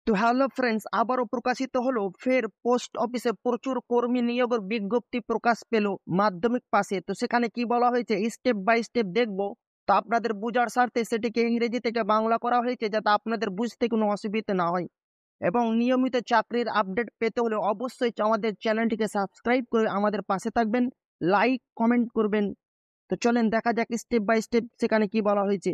তো hello friends, আবারও প্রকাশিত হলো ফের পোস্ট অফিসে প্রচুর কর্মী নিয়োগের বিজ্ঞপ্তি প্রকাশ পেল মাধ্যমিক পাশে। তো সেখানে কি বলা হয়েছে স্টেপ বাই স্টেপ দেখবো। তো আপনাদের বোঝার স্বার্থে সেটিকে ইংরেজি থেকে বাংলা করা হয়েছে যাতে আপনাদের বুঝতে কোনো অসুবিধা না হয়। এবং নিয়মিত চাকরির আপডেট পেতে হলে অবশ্যই আমাদের চ্যানেলটিকে সাবস্ক্রাইব করে আমাদের পাশে থাকবেন, লাইক কমেন্ট করবেন। তো চলেন দেখা যাক স্টেপ বাই স্টেপ সেখানে কি বলা হয়েছে।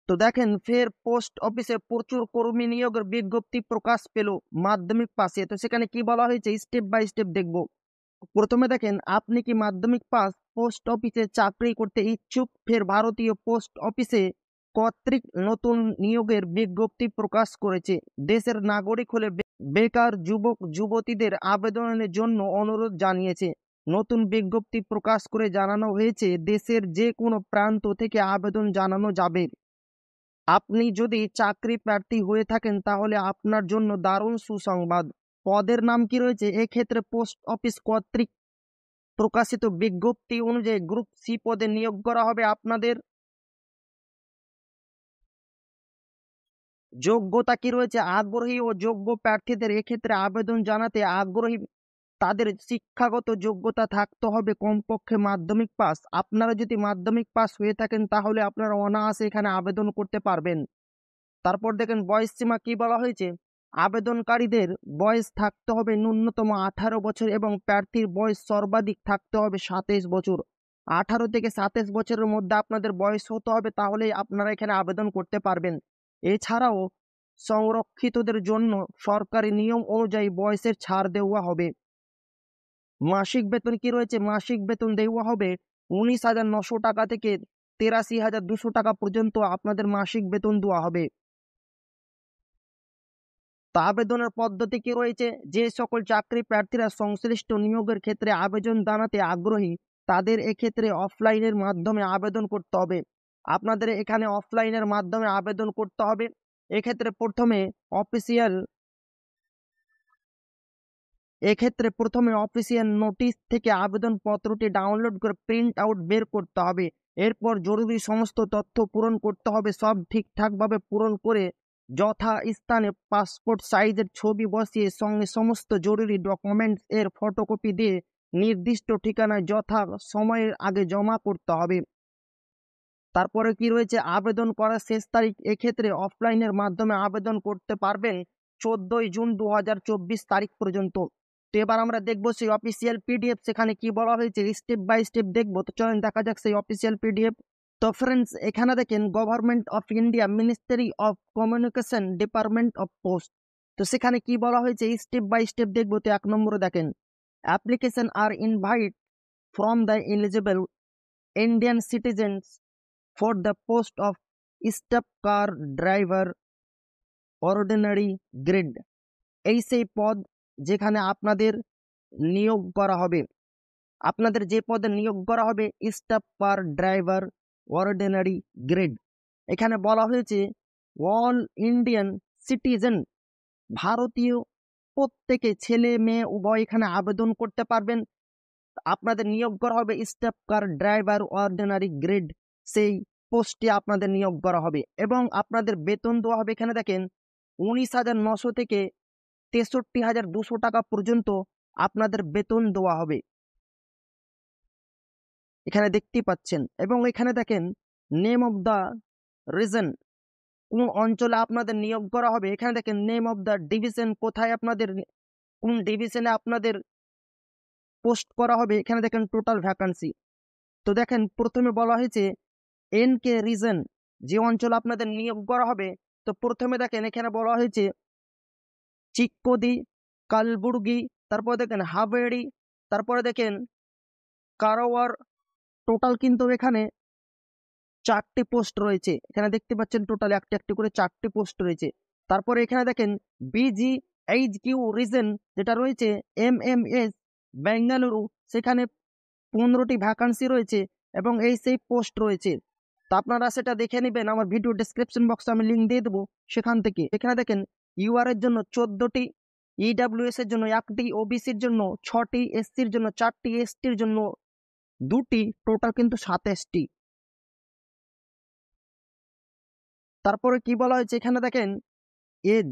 তো দেখেন ফের পোস্ট অফিসে প্রচুর কর্মী নিয়োগের বিজ্ঞপ্তি প্রকাশ পেল মাধ্যমিক পাশে। তো সেখানে কি বলা হয়েছে স্টেপ বাই স্টেপ দেখবো। প্রথমে দেখেন, আপনি কি মাধ্যমিক পাস পোস্ট অফিসে চাকরি করতে ইচ্ছুক? ফের ভারতীয় পোস্ট অফিসে কর্তৃক নতুন নিয়োগের বিজ্ঞপ্তি প্রকাশ করেছে। দেশের নাগরিক হলে বেকার যুবক যুবতীদের আবেদনের জন্য অনুরোধ জানিয়েছে। নতুন বিজ্ঞপ্তি প্রকাশ করে জানানো হয়েছে দেশের যে কোনো প্রান্ত থেকে আবেদন জানানো যাবে। আপনি যদি চাকরি প্রার্থী হয়ে থাকেন তাহলে আপনার জন্য দারুণ সুসংবাদ। পদের নাম কি রয়েছে? এক্ষেত্রে পোস্ট অফিস কর্তৃক প্রকাশিত বিজ্ঞপ্তি অনুযায়ী গ্রুপ সি পদে নিয়োগ করা হবে আপনাদের। যোগ্যতা কি রয়েছে? আগ্রহী ও যোগ্য প্রার্থীদের এক্ষেত্রে আবেদন জানাতে আগ্রহী তাদের শিক্ষাগত যোগ্যতা থাকতে হবে কমপক্ষে মাধ্যমিক পাস। আপনারা যদি মাধ্যমিক পাস হয়ে থাকেন তাহলে আপনারা অনায়াসে এখানে আবেদন করতে পারবেন। তারপর দেখেন বয়স সীমা কি বলা হয়েছে। আবেদনকারীদের বয়স থাকতে হবে ন্যূনতম 18 বছর এবং প্রার্থীর বয়স সর্বাধিক থাকতে হবে 27 বছর। 18 থেকে 27 বছরের মধ্যে আপনাদের বয়স হতে হবে, তাহলেই আপনারা এখানে আবেদন করতে পারবেন। এছাড়াও সংরক্ষিতদের জন্য সরকারি নিয়ম অনুযায়ী বয়সের ছাড় দেওয়া হবে। মাসিক বেতন কি রয়েছে? মাসিক বেতন দেওয়া হবে 19,900 টাকা থেকে 83,200 টাকা পর্যন্ত আপনাদের মাসিক বেতন দেওয়া হবে। তা আবেদনের পদ্ধতি কি রয়েছে? যে সকল চাকরি প্রার্থীরা সংশ্লিষ্ট নিয়োগের ক্ষেত্রে আবেদন জানাতে আগ্রহী তাদের এক্ষেত্রে অফলাইনের মাধ্যমে আবেদন করতে হবে। আপনাদের এখানে অফলাইনের মাধ্যমে আবেদন করতে হবে। এক্ষেত্রে প্রথমে অফিসিয়াল নোটিশ থেকে আবেদনপত্রটি ডাউনলোড করে প্রিন্ট আউট বের করতে হবে। এরপর জরুরি সমস্ত তথ্য পূরণ করতে হবে। সব ঠিকঠাকভাবে পূরণ করে যথাস্থানে পাসপোর্ট সাইজের ছবি বসিয়ে সঙ্গে সমস্ত জরুরি ডকুমেন্টস এর ফটোকপি দিয়ে নির্দিষ্ট ঠিকানায় যথা সময়ের আগে জমা করতে হবে। তারপরে কি রয়েছে? আবেদন করার শেষ তারিখ। এক্ষেত্রে অফলাইনের মাধ্যমে আবেদন করতে পারবেন 14ই জুন 2024 তারিখ পর্যন্ত। তো এবার আমরা দেখবো সেই অফিসিয়াল পিডিএফ, সেখানে কি বলা হয়েছে স্টেপ বাই স্টেপ দেখবো। তো চলেন দেখা যাক সেই অফিসিয়াল পিডিএফ। তো ফ্রেন্ডস, এখানে দেখেন government of India, ministry of communication, department of post. তো সেখানে কি বলা হয়েছে স্টেপ বাই স্টেপ দেখবো। তো 1 নম্বরে দেখেন, application are invite from the eligible Indian citizens for the post of step car driver ordinary grade। এই সেই পদ যেখানে আপনাদের নিয়োগ করা হবে। আপনাদের যে পদে নিয়োগ করা হবে staff car driver ordinary grade. এখানে বলা হয়েছে অল ইন্ডিয়ান সিটিজেন, ভারতীয় প্রত্যেকে ছেলে মেয়ে উভয় এখানে আবেদন করতে পারবেন। আপনাদের নিয়োগ করা হবে staff car driver ordinary grade, সেই পোস্টে আপনাদের নিয়োগ করা হবে এবং আপনাদের বেতন দেওয়া হবে। এখানে দেখেন 19,900 থেকে 63,200 টাকা পর্যন্ত আপনাদের বেতন দেওয়া হবে, এখানে দেখতে পাচ্ছেন। এবং এখানে দেখেন নেম অফ দ্য রিজন, কোন অঞ্চলে আপনাদের নিয়োগ করা হবে। এখানে দেখেন নেম অফ দ্য ডিভিশন, কোথায় আপনাদের কোন ডিভিশনে আপনাদের পোস্ট করা হবে। এখানে দেখেন টোটাল ভ্যাকান্সি। তো দেখেন প্রথমে বলা হয়েছে এন কে রিজন, যে অঞ্চল আপনাদের নিয়োগ করা হবে। তো প্রথমে দেখেন এখানে বলা হয়েছে চিক্কোদি, কালবুর্গি, তারপরে দেখেন হাবেড়ি, তারপরে দেখেন কারওয়ার। টোটাল কিন্তু এখানে 4টি পোস্ট রয়েছে। এখানে দেখতে পাচ্ছেন টোটাল একটি একটি করে 4টি পোস্ট রয়েছে। তারপরে এখানে দেখেন বিজি এইচ কিউ রিজন যেটা রয়েছে MMS বেঙ্গালুরু, সেখানে 15টি ভ্যাকান্সি রয়েছে এবং এই সেই পোস্ট রয়েছে। তো আপনারা সেটা দেখে নেবেন, আমার ভিডিও ডেসক্রিপশন বক্সে আমি লিঙ্ক দিয়ে দেবো সেখান থেকে। এখানে দেখেন ইউআর এর জন্য 14টি, ইডাব্লিউএস এর জন্য 1টি, ওবিসির জন্য 6টি, এসসির জন্য 4টি, এসটির জন্য 2টি, টোটাল কিন্তু 27টি। তারপরে কি বলা হয়েছে এখানে দেখেন এজ,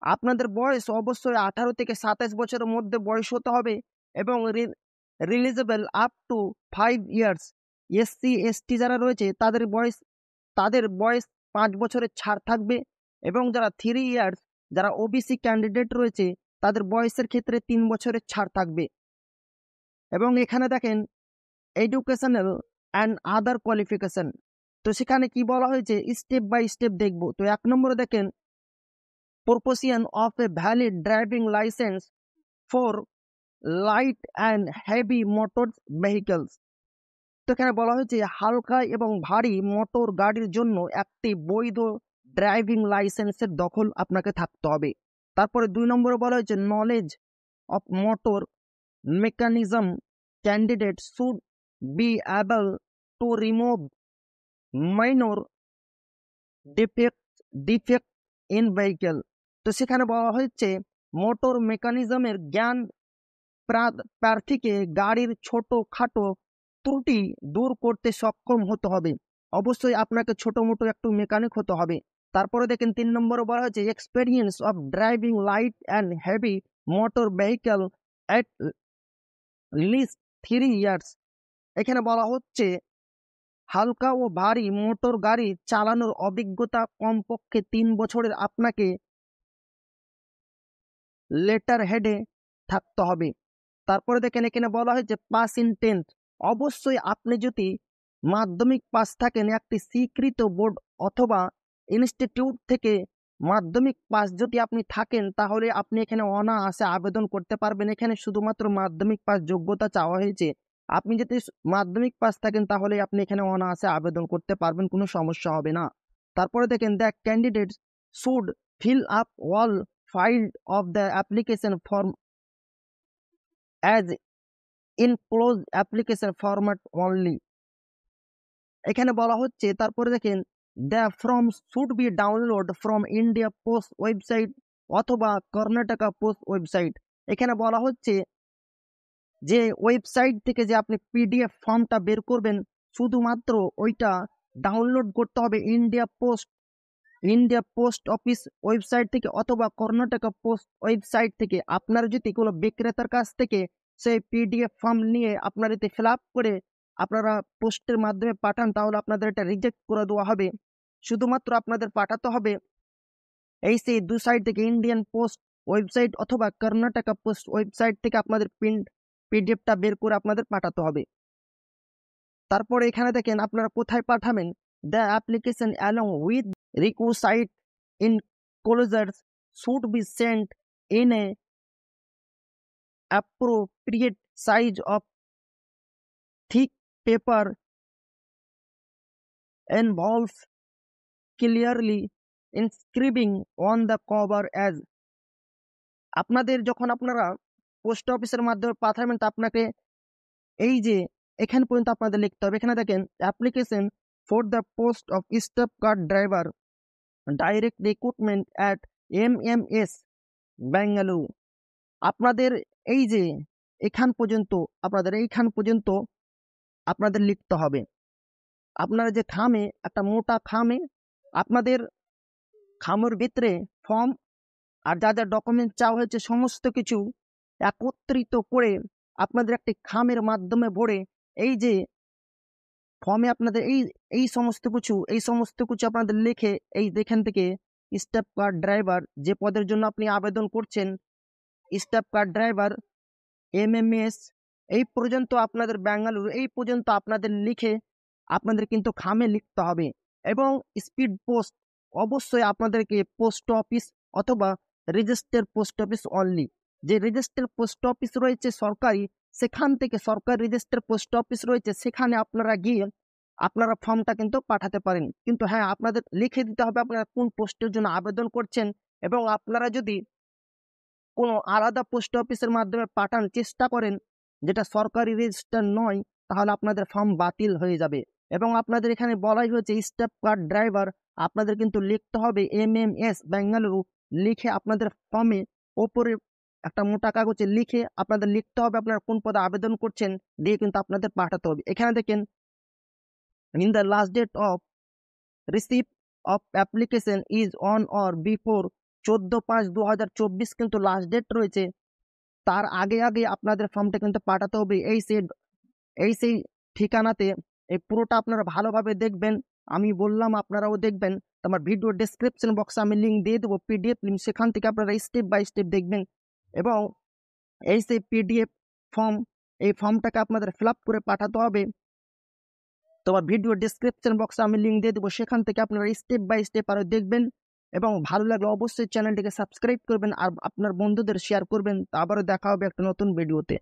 আপনাদের বয়স অবশ্যই 18 থেকে 27 বছরের মধ্যে বয়স হতে হবে এবং relaxable up to 5 years. SC ST যারা রয়েছে তাদের বয়স 5 বছরের ছাড় থাকবে এবং যারা 3 ইয়ার্স, যারা ওবিসি ক্যান্ডিডেট রয়েছে তাদের বয়সের ক্ষেত্রে 3 বছরের ছাড় থাকবে। এবং এখানে দেখেন এডুকেশনাল অ্যান্ড আদার কোয়ালিফিকেশন, তো সেখানে কি বলা হয়েছে স্টেপ বাই স্টেপ দেখব। তো 1 নম্বরে দেখেন proportion of a valid driving licence for light and heavy motor vehicles. তো এখানে বলা হয়েছে হালকা এবং ভারী মোটর গাড়ির জন্য একটি বৈধ ড্রাইভিং লাইসেন্সের দখল আপনাকে থাকতে হবে। তারপরে 2 নম্বরে বলা হয়েছে knowledge of motor mechanism candidate should be able to remove minor defect in vehicle. তো সেখানে বলা হচ্ছে মোটর মেকানিজমের জ্ঞান প্রার্থীকে গাড়ির ছোট খাটো ত্রুটি দূর করতে সক্ষম হতে হবে। অবশ্যই আপনাকে ছোট মোটো একটু মেকানিক হতে হবে। তারপরে দেখেন 3 নম্বরে বলা হয়েছে experience of driving light and heavy motor vehicle at least 3 years. এখানে বলা হচ্ছে হালকা ও ভারী মোটর গাড়ি চালানোর অভিজ্ঞতা কমপক্ষে 3 বছরের আপনাকে লেটার হেডে থাকতে হবে। তারপরে দেখেন এখানে বলা হয়েছে পাস ইন 10th। অবশ্যই আপনি যদি মাধ্যমিক পাস থাকেন একটি স্বীকৃত বোর্ড অথবা ইনস্টিটিউট থেকে মাধ্যমিক পাস যদি আপনি থাকেন তাহলে আপনি এখানে অনায়াসে আবেদন করতে পারবেন। এখানে শুধুমাত্র মাধ্যমিক পাস যোগ্যতা চাওয়া হয়েছে। আপনি যদি মাধ্যমিক পাস থাকেন তাহলে আপনি এখানে অনায়াসে আবেদন করতে পারবেন, কোনো সমস্যা হবে না। তারপরে দেখেন the candidate should fill up all filed of the application form as enclosed application format only। এখানে বলা হচ্ছে তারপরে দেখেন the form should be download from India Post website অথবা কর্ণাটকা পোস্ট ওয়েবসাইট। এখানে বলা হচ্ছে যে ওয়েবসাইট থেকে যে আপনি পিডিএফ ফর্মটা বের করবেন শুধুমাত্র ওইটা ডাউনলোড করতে হবে ইন্ডিয়া পোস্ট অফিস ওয়েবসাইট থেকে অথবা কর্ণাটকা পোস্ট ওয়েবসাইট থেকে। আপনার যদি কোনো বিক্রেতার কাছ থেকে সেই পিডিএফ ফর্ম নিয়ে আপনার এতে ফিল আপ করে আপনারা পোস্টের মাধ্যমে পাঠান তাহলে আপনাদের এটা রিজেক্ট করে দেওয়া হবে। শুধুমাত্র আপনাদের পাঠাতে হবে এই সেই 2 সাইট থেকে ইন্ডিয়ান পোস্ট ওয়েবসাইট অথবা কর্ণাটকা পোস্ট ওয়েবসাইট থেকে আপনাদের পিডিএফটা বের করে আপনাদের পাঠাতে হবে। তারপরে এখানে দেখেন আপনারা কোথায় পাঠাবেন, the application along with requisite enclosures should be sent in a appropriate size of thick paper envelopes clearly inscribing on the cover as। আপনাদের যখন আপনারা পোস্ট অফিসের মাধ্যমে পাঠাবেন তা আপনাকে এই যে এখান পর্যন্ত আপনাদের লিখতে হবে। এখানে দেখেন application for the post of staff car driver direct recruitment at MMS Bengaluru. আপনাদের এই যে এইখান পর্যন্ত আপনাদের লিখতে হবে। আপনারা যে খামে একটা মোটা খামে আপনাদের খামের ভিতরে ফর্ম আর যা যা ডকুমেন্ট চাওয়া হয়েছে সমস্ত কিছু একত্রিত করে আপনাদের একটি খামের মাধ্যমে ভরে এই যে ফর্মে আপনাদের এই সমস্ত কিছু আপনাদের লিখে এই যেখান থেকে স্টাফ কার ড্রাইভার যে পদের জন্য আপনি আবেদন করছেন স্টাফ কার ড্রাইভার MMS এই পর্যন্ত আপনাদের বেঙ্গালুরু এই পর্যন্ত আপনাদের লিখে আপনাদের কিন্তু খামে লিখতে হবে। এবং স্পিড পোস্ট অবশ্যই আপনাদেরকে পোস্ট অফিস অথবা রেজিস্টার পোস্ট অফিস অনলি, যে রেজিস্টার পোস্ট অফিস রয়েছে সরকারি সেখান থেকে সরকারি রেজিস্টার পোস্ট অফিস রয়েছে সেখানে আপনারা গিয়ে আপনারা ফর্মটা কিন্তু পাঠাতে পারেন। কিন্তু হ্যাঁ আপনাদের লিখে দিতে হবে আপনারা কোন পোস্টের জন্য আবেদন করছেন এবং আপনারা যদি কোনো আলাদা পোস্ট অফিসের মাধ্যমে পাঠান চেষ্টা করেন যেটা সরকারি রেজিস্টার নয় তাহলে আপনাদের ফর্ম বাতিল হয়ে যাবে। এবং আপনাদের এখানে বলাই হয়েছে স্টাফ কার ড্রাইভার আপনাদের কিন্তু লিখতে হবে MMS বেঙ্গালুরু লিখে আপনাদের ফর্মে ওপরে একটা মোটা কাগজে লিখে আপনাদের লিখতে হবে আপনারা কোন পদে আবেদন করছেন দিয়ে কিন্তু আপনাদের পাঠাতে হবে। এখানে দেখেন in the last date of receipt of application is on or before 14/5/2024 কিন্তু লাস্ট ডেট রয়েছে। তার আগে আগে আপনাদের ফর্মটা কিন্তু পাঠাতে হবে এই সেই ঠিকানাতে। এই পুরোটা আপনারা ভালোভাবে দেখবেন, আমি বললাম আপনারাও দেখবেন। তো আমার ভিডিও ডেসক্রিপশন বক্সে আমি লিঙ্ক দিয়ে দেবো, পিডিএফ লিঙ্ক, সেখান থেকে আপনারা স্টেপ বাই স্টেপ দেখবেন। এবং এই সেই পিডিএফ ফর্ম, এই ফর্মটাকে আপনাদের ফিল আপ করে পাঠাতে হবে। তোমার ভিডিও ডেসক্রিপশন বক্সে আমি লিঙ্ক দিয়ে দেবো, সেখান থেকে আপনারা স্টেপ বাই স্টেপ আরও দেখবেন। এবং ভালো লাগলে অবশ্যই চ্যানেলটিকে সাবস্ক্রাইব করবেন আর আপনার বন্ধুদের শেয়ার করবেন। তা আবারও দেখা হবে একটা নতুন ভিডিওতে।